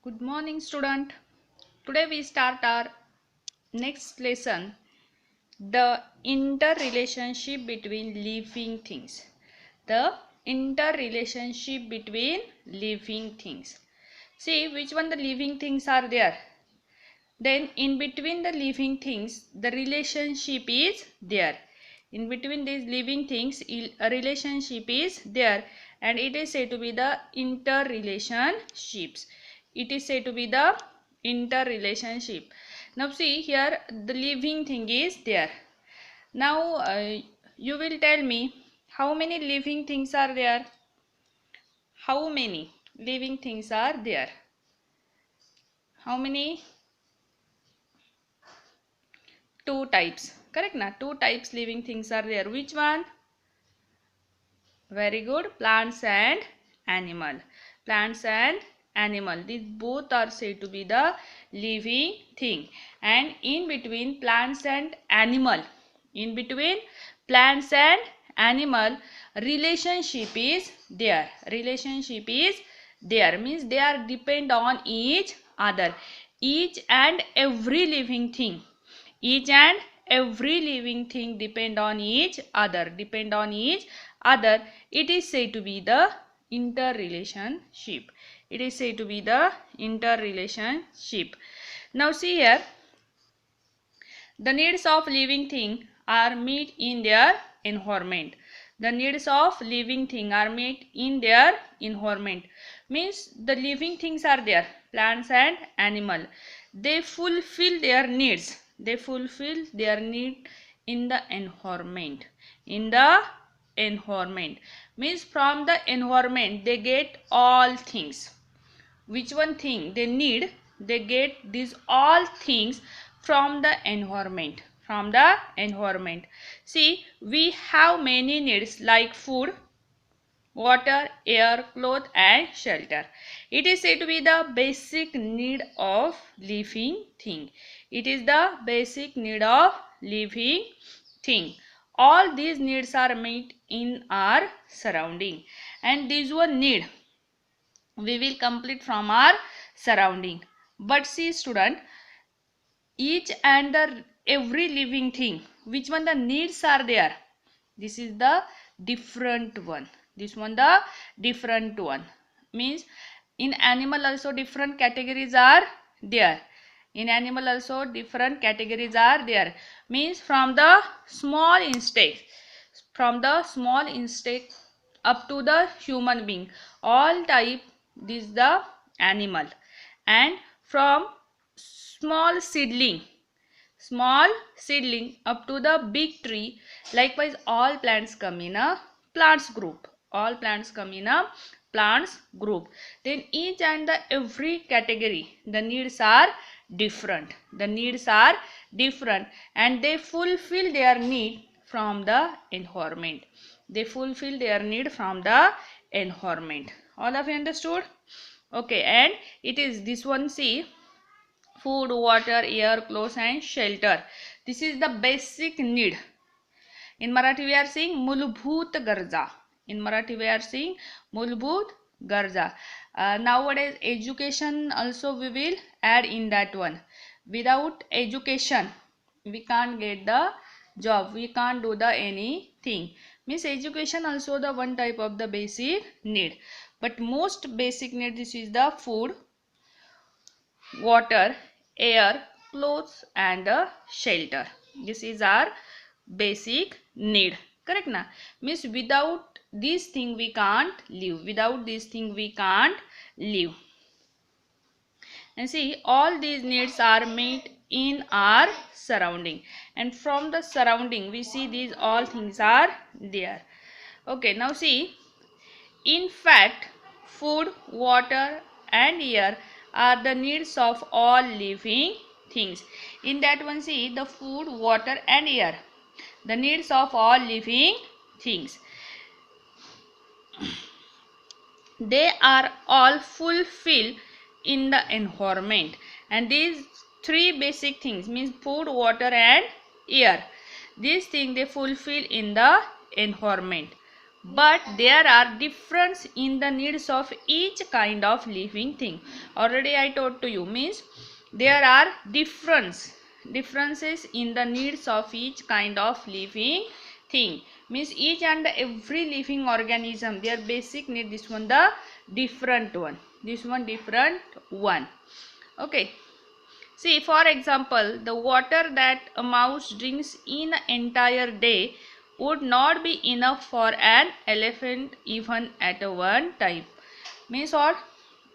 Good morning, student. Today we start our next lesson, the interrelationship between living things. The interrelationship between living things. See which one the living things are there. Then in between the living things, the relationship is there. In between these living things, a relationship is there, and it is said to be the interrelationships. It is said to be the interrelationship. Now see here, the living thing is there. Now you will tell me how many living things are there. How many living things are there? How many? Two types, correct na? Two types living things are there. Which one? Very good. Plants and animal. Plants and animal, these both are said to be the living thing. And in between plants and animal, in between plants and animal, relationship is there. Relationship is there means they are depend on each other. Each and every living thing, each and every living thing depend on each other, depend on each other. It is said to be the interrelationship. It is said to be the interrelationship. Now see here, the needs of living thing are met in their environment. The needs of living thing are met in their environment. Means the living things are there, plants and animal. They fulfill their needs. They fulfill their need in the environment. In the environment. Means from the environment they get all things. Which one thing they need, they get these all things from the environment. From the environment. See, we have many needs like food, water, air, clothes and shelter. It is said to be the basic need of living thing. It is the basic need of living thing. All these needs are met in our surrounding, and this one need we will complete from our surrounding. But see student, each and the every living thing, which one the needs are there, this is the different one. This one the different one. Means in animal also different categories are there. In animal also different categories are there. Means from the small insect, from the small insect up to the human being, all type, this is the animal. And from small seedling, small seedling up to the big tree, likewise all plants come in a plants group. All plants come in a plants group. Then each and the every category, the needs are different. The needs are different, and they fulfill their need from the environment. They fulfill their need from the environment. All of you understood? Okay, and it is this one, see, food, water, air, clothes and shelter. This is the basic need. In Marathi we are saying मूलभूत गरजा. In Marathi we are saying मूलभूत गरजा. Nowadays education also we will add in that one. Without education we can't get the job, we can't do the anything. Means education also the one type of the basic need. But most basic need, this is the food, water, air, clothes and shelter. This is our basic need, correct na? Means without this thing we can't live. Without this thing we can't live. And see, all these needs are met in our surrounding, and from the surrounding we see these all things are there. Okay, now see, in fact food, water and air are the needs of all living things. In that one, see, the food, water and air, the needs of all living things, they are all fulfilled in the environment. And these three basic things means food, water and air, these things they fulfill in the environment. but there are difference in the needs of each kind of living thing. Already I told to you, means there are differences in the needs of each kind of living thing, means each and every living organism, their basic need, this one the different one, this one different one. Okay, see, for example, the water that a mouse drinks in an entire day would not be enough for an elephant even at a one time. Means और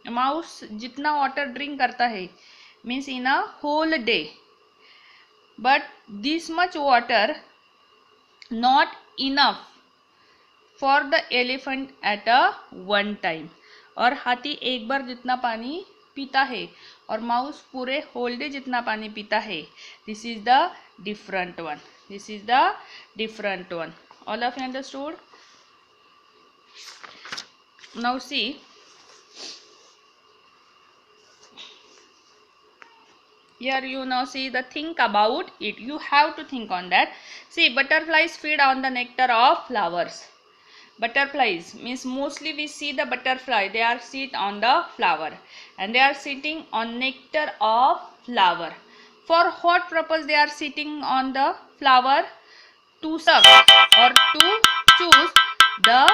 mouse जितना water drink करता है, means in a whole day, but this much water not enough for the elephant at a one time. और हाथी एक बार जितना पानी पीता है और माउस पूरे होल डे जितना पानी पीता है. This is the different one, this is the different one. All of you understood? Now see, here you now see the think about it, you have to think on that. See, butterflies feed on the nectar of flowers. Butterflies means mostly we see the butterfly, they are sit on the flower and they are sitting on nectar of flower. For what purpose they are sitting on the flower? To suck or to choose the,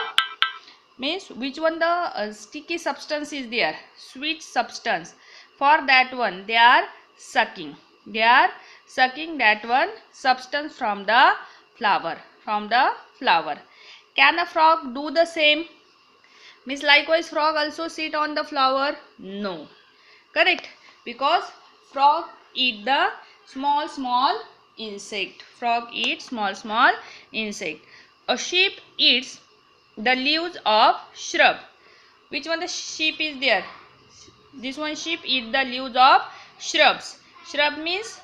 means which one the sticky substance is there, sweet substance, for that one they are sucking, they are sucking that one substance from the flower, from the flower. Can a frog do the same? Means likewise frog also sit on the flower? No, correct, because frog eat the small insect, frog eat small insect. A sheep eats the leaves of shrub. Which one the sheep is there? This one sheep eat the leaves of shrubs. Shrub means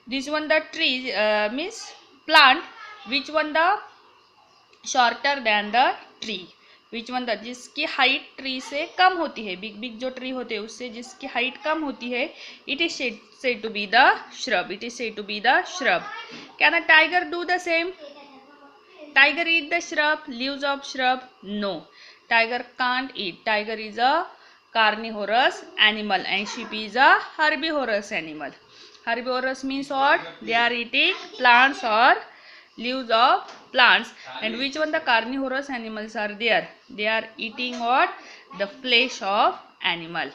this one the tree, means plant, which one the shorter than the tree, which one the जिसकी height tree से कम होती है, big big जो tree होते हैं उससे जिसकी height कम होती है, it is said to be the shrub, it is said to be the shrub. Can a tiger do the same? Tiger eat the shrub, leaves of shrub? No, tiger can't eat. Tiger is a carnivorous animal and sheep is a herbivorous animal. Herbivorous means what? They are eating plants or leaves of plants. And which one the carnivorous animals are there? They are eating what? The flesh of animal.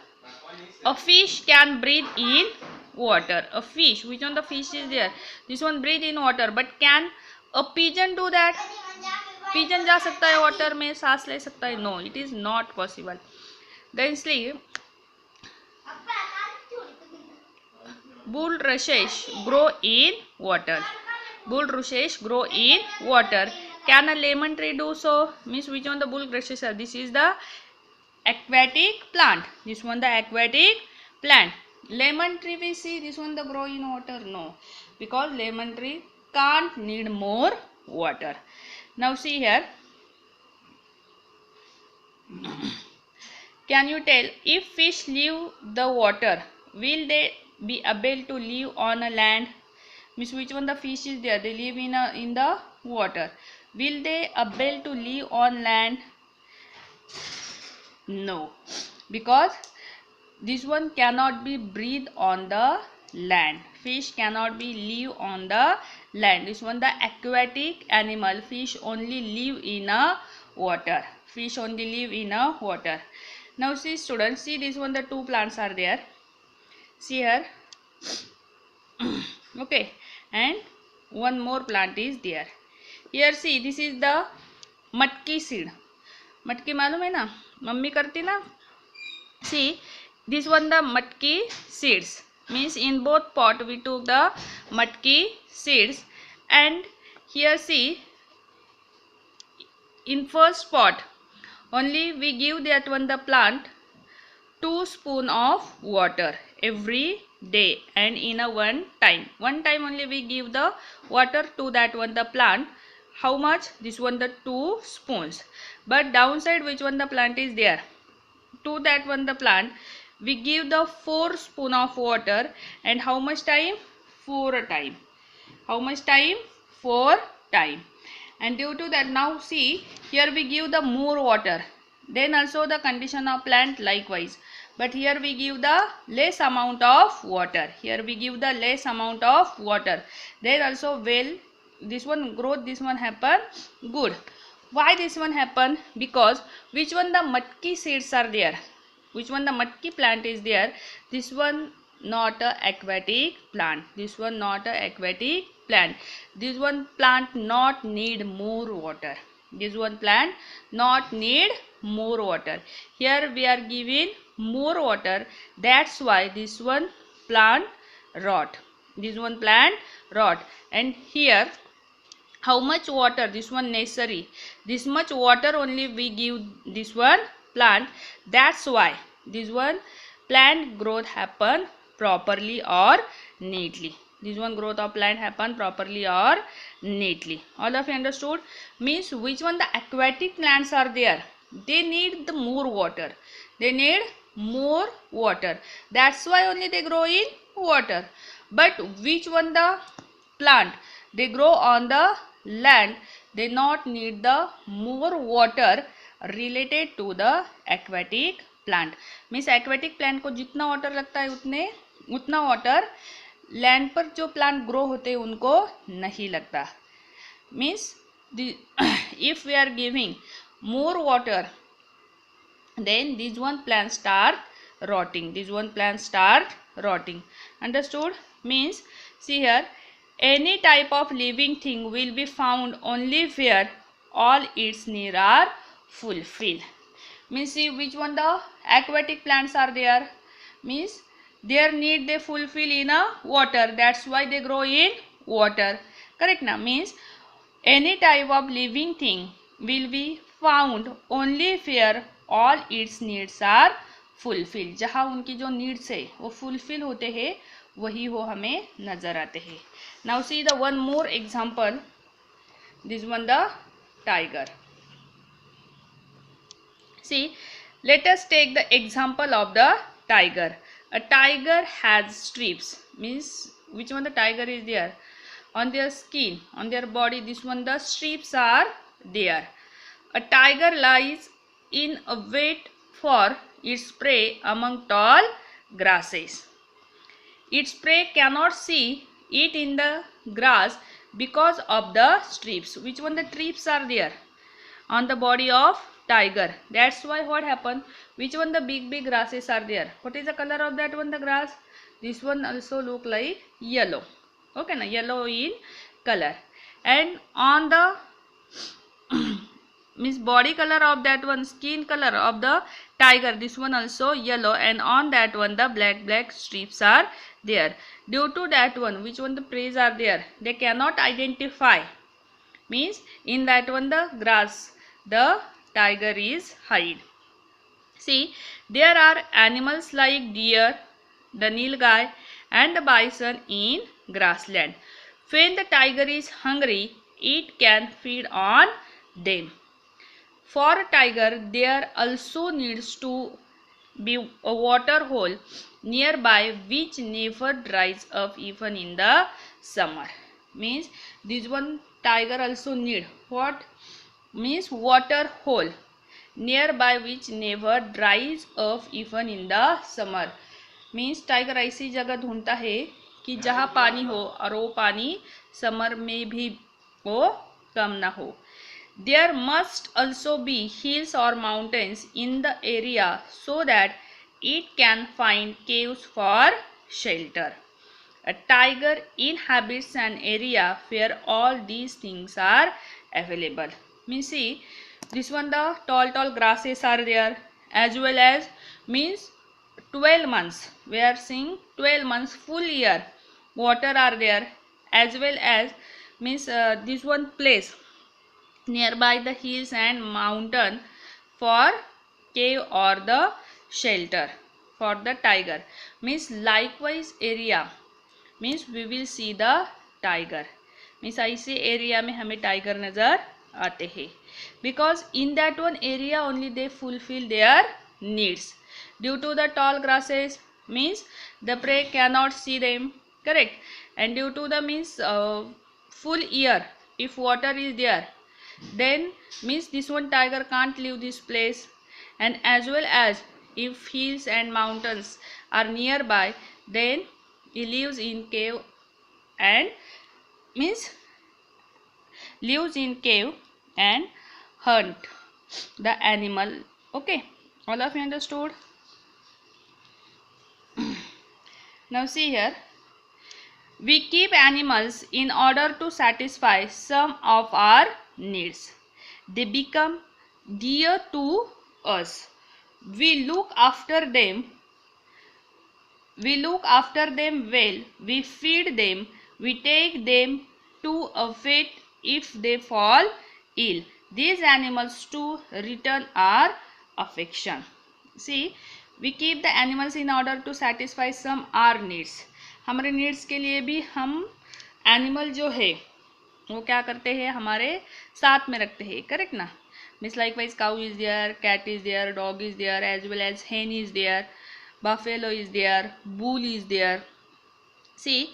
A fish can breathe in water. A fish, which one the fish is there? This one breathe in water, but can a pigeon do that? Pigeon जा सकता है water में, सांस ले सकता है? No, it is not possible. Then इसलिए bulrushes grow in water. Bulrushes grow in water. Can a lemon tree do so? Means which one the bulrushes are? This is the aquatic plant. This one the aquatic plant. Lemon tree we see, this one the grow in water? No, because lemon tree can't need more water. Now see here. Can you tell, if fish leave the water, will they be able to live on a land? Means which one the fish is there? They live in the water. Will they able to live on land? No, because this one cannot be breathe on the land. Fish cannot be live on the land. This one the aquatic animal. Fish only live in a water. Fish only live in a water. Now see students, see this one the two plants are there. See here. Okay, and one more plant is there. Here see, this is the matki seed. Matki मालूम है ना, mummy करती ना. See, this one the matki seeds, means in both pot we took the matki seeds, and here see, in first pot only we give that one the plant 2 spoon of water every day, and in a one time only we give the water to that one the plant. How much? This one the 2 spoons. But downside, which one the plant is there? To that one the plant we give the 4 spoon of water, and how much time? 4 time. How much time? 4 time. and due to that, now see here we give the more water, then also the condition of plant likewise, but here we give the less amount of water, here we give the less amount of water, then also well this one growth, this one happen good. Why this one happen? Because which one the matki seeds are there, which one the matki plant is there, this one not a aquatic plant, this one not a aquatic plant, this one plant not need more water, this one plant not need more water, here we are giving more water, that's why this one plant rot, this one plant rot. And here how much water this one necessary, this much water only we give this one plant, that's why this one plant growth happen properly or neatly, this one growth of plant happen properly or neatly. All of you understood? Means which one the aquatic plants are there, they need the more water, they need more water, that's why only they grow in water. But which one the plant they grow on the land, they not need the more water related to the aquatic plant. Means aquatic plant को जितना water लगता है उतना water land पर जो plant grow होते हैं उनको नहीं लगता. Means if we are giving more water, then this one plant start rotting, this one plant start rotting. Understood? Means see here, any type of living thing will be found only where all its needs are fulfilled. Means see which one the aquatic plants are there, means their need they fulfill in a water, that's why they grow in water. Correct na? Means any type of living thing will be found only where all its needs are fulfilled. जहाँ उनकी जो needs है वो fulfill होते हैं वही वो हमें नजर आते हैं. Now see the one more example. This one the tiger. See, let us take the example of the tiger. A tiger has stripes. Means which one the tiger is there? On their skin, on their body, this one the stripes are there. A tiger lies in a wait for its prey among tall grasses. Its prey cannot see it in the grass because of the stripes. Which one the stripes are there on the body of tiger? That's why what happened? Which one the big grasses are there? What is the color of that one the grass? This one also look like yellow. Okay na, yellow in color. And on the means body color of that one, skin color of the tiger, this one also yellow, and on that one the black strips are there. Due to that one, which one the preys are there, they cannot identify. Means in that one the grass the tiger is hide. See, there are animals like deer, the nilgai and the bison in grassland. When the tiger is hungry, it can feed on them. For a tiger, there also needs to be a water hole nearby which never dries up even in the summer. Means this one tiger also need what? Means water hole nearby which never dries up even in the summer. Means tiger ऐसी जगह ढूंढता है कि जहाँ पानी हो और वो पानी समर में भी वो कम ना हो. There must also be hills or mountains in the area so that it can find caves for shelter. A tiger inhabits an area where all these things are available. Means see, this one the tall grasses are there, as well as means 12 months, we are seeing 12 months full year water are there, as well as means this one place nearby the hills and mountain for cave or the shelter for the tiger. Means likewise area means we will see the tiger. means ऐसे area में हमें tiger नजर आते हैं, because in that one area only they fulfill their needs. Due to the tall grasses, means the prey cannot see them, correct, and due to the means full year if water is there, then means this one tiger can't leave this place. And as well as if hills and mountains are nearby, then he lives in cave and means lives in cave and hunt the animal. Okay, all of you understood? Now see here, we keep animals in order to satisfy some of our needs. They become dear to us. We look after them. We look after them well. We feed them. We take them to a vet if they fall ill. These animals too return our affection. See, we keep the animals in order to satisfy some our needs. हमारे needs के लिए भी हम animal जो है वो क्या करते हैं, हमारे साथ में रखते हैं, करेक्ट ना? Means likewise cow is there, cat is there, dog is there, as well as hen is there, buffalo is there, bull is there. See,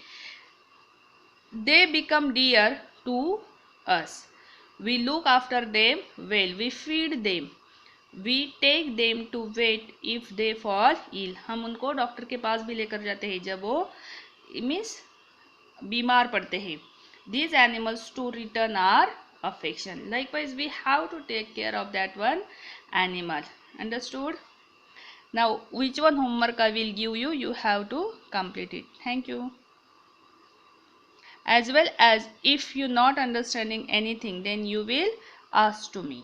they become dear to us. We look after them well. We feed them. We take them to vet if they fall ill. हम उनको doctor के पास भी लेकर जाते हैं जब वो means बीमार पड़ते हैं. These animals to return our affection. Likewise, we have to take care of that one animal. Understood? Now, which one homework I will give you? You have to complete it. Thank you. As well as if you're not understanding anything, then you will ask to me.